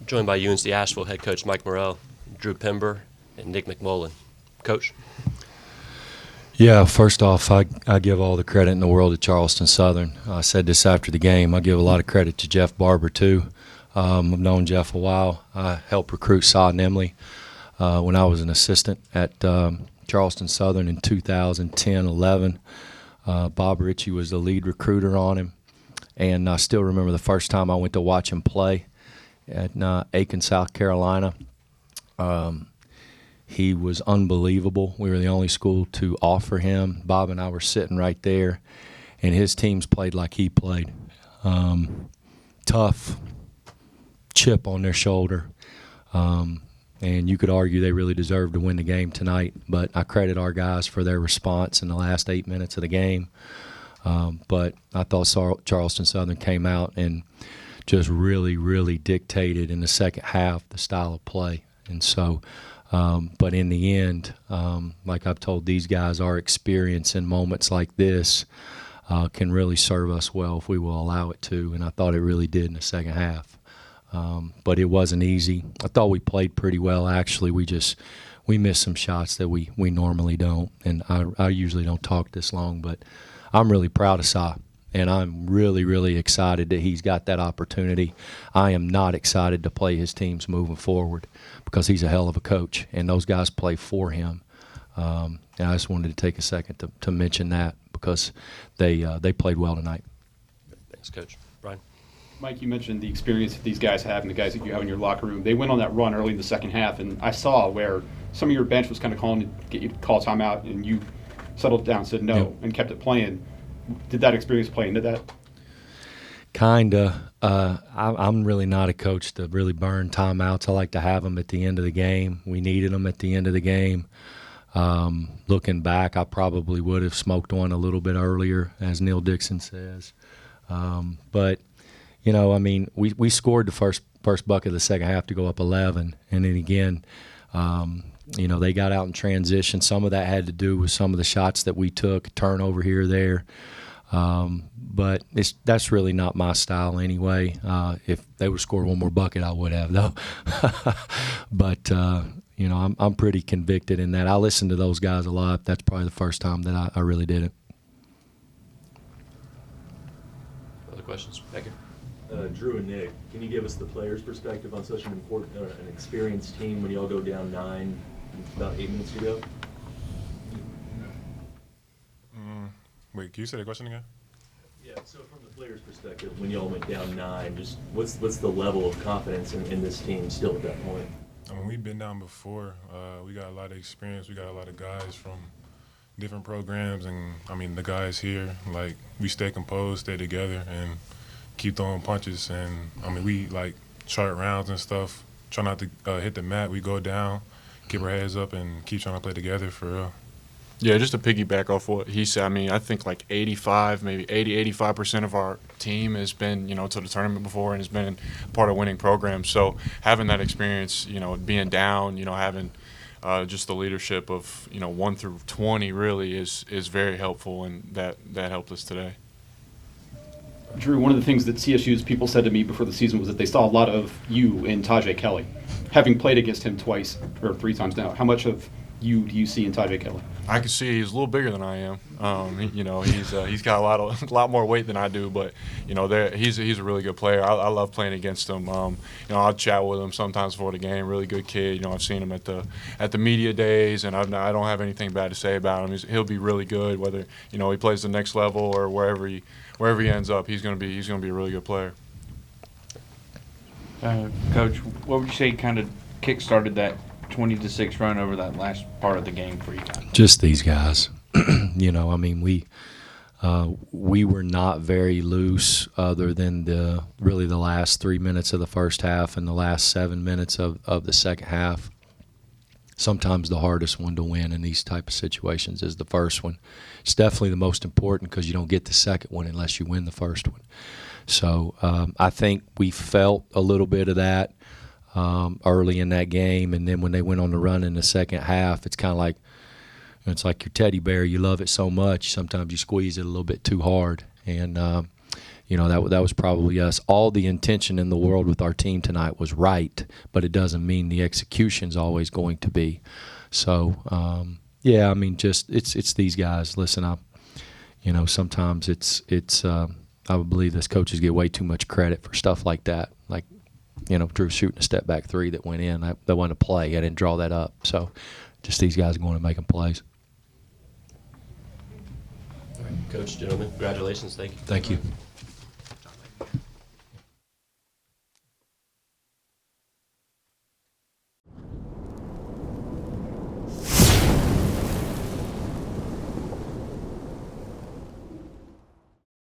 Joined by UNC Asheville head coach Mike Morrell, Drew Pember, and Nick McMullen. Coach? Yeah, first off, I give all the credit in the world to Charleston Southern. I said this after the game. I give a lot of credit to Jeff Barber, too. I've known Jeff a while. I helped recruit Saad and Emily when I was an assistant at Charleston Southern in 2010-11. Bob Ritchie was the lead recruiter on him. And I still remember the first time I went to watch him play at Aiken, South Carolina. He was unbelievable. We were the only school to offer him. Bob and I were sitting right there, and his teams played like he played. Tough, chip on their shoulder. And you could argue they really deserved to win the game tonight, but I credit our guys for their response in the last 8 minutes of the game. But I thought Charleston Southern came out and just really, really dictated in the second half the style of play. And so, but in the end, like I've told these guys, our experience in moments like this can really serve us well if we will allow it to, and I thought it really did in the second half. But it wasn't easy. I thought we played pretty well, actually. We missed some shots that we normally don't, and I usually don't talk this long, but I'm really proud of Sa, and I'm really, really excited that he's got that opportunity. I am not excited to play his teams moving forward because he's a hell of a coach, and those guys play for him. And I just wanted to take a second to mention that because they played well tonight. Thanks, Coach. Brian? Mike, you mentioned the experience that these guys have and the guys that you have in your locker room. They went on that run early in the second half, and I saw where some of your bench was kind of calling to get you to call timeout, and you settled down, said no, and kept it playing. Did that experience play into that? Kinda. I'm really not a coach to really burn timeouts. I like to have them at the end of the game. We needed them at the end of the game. Looking back, I probably would have smoked one a little bit earlier, as Neil Dixon says. But, you know, I mean, we scored the first bucket of the second half to go up 11. And then again, you know, they got out in transition. Some of that had to do with some of the shots that we took, turnover here or there. But that's really not my style anyway. If they would score one more bucket, I would have, though. But, you know, I'm pretty convicted in that. I listen to those guys a lot. That's probably the first time that I really did it. Other questions? Thank you. Drew and Nick, can you give us the players' perspective on such an important, an experienced team when you all go down 9 about 8 minutes to go? Wait, can you say the question again? Yeah, so from the players' perspective, when you all went down 9, just what's the level of confidence in this team still at that point? I mean, we've been down before. We got a lot of experience. We got a lot of guys from different programs, and I mean, the guys here, like, we stay composed, stay together, and keep throwing punches. And I mean, we like chart rounds and stuff. Try not to hit the mat. We go down, keep our heads up, and keep trying to play together for real. Yeah, just to piggyback off what he said, I mean, I think like 85, maybe 85% of our team has been, you know, to the tournament before and has been part of winning programs. So having that experience, you know, being down, you know, having just the leadership of, you know, 1 through 20 really is very helpful, and that helped us today. Drew, one of the things that CSU's people said to me before the season was that they saw a lot of you in Tajay Kelly. Having played against him twice or 3 times now, how much of you do you see in Tajay Kelly? I can see he's a little bigger than I am. You know, he's got a lot more weight than I do, but you know, he's a really good player. I love playing against him. You know, I'll chat with him sometimes before the game. Really good kid. You know, I've seen him at the media days, and I don't have anything bad to say about him. He'll be really good, whether you know he plays the next level or wherever he ends up. He's gonna be a really good player. Coach, what would you say kind of kick-started that 20-6 run over that last part of the game for you guys? Just these guys. You know, I mean, we were not very loose other than the last 3 minutes of the first half and the last 7 minutes of the second half. Sometimes the hardest one to win in these type of situations is the first one. It's definitely the most important because you don't get the second one unless you win the first one. So I think we felt a little bit of that early in that game, and then when they went on the run in the second half, it's kind of like it's like your teddy bear. You love it so much, sometimes you squeeze it a little bit too hard. And you know, that was probably us. All the intention in the world with our team tonight was right, but it doesn't mean the execution's always going to be. So, yeah, I mean, just it's these guys. Listen, you know, sometimes it's I would believe this coaches get way too much credit for stuff like that. Like, you know, Drew shooting a step back three that went in. That wasn't a play. I didn't draw that up. So, just these guys going and making plays. Coach, gentlemen, congratulations. Thank you. Thank you.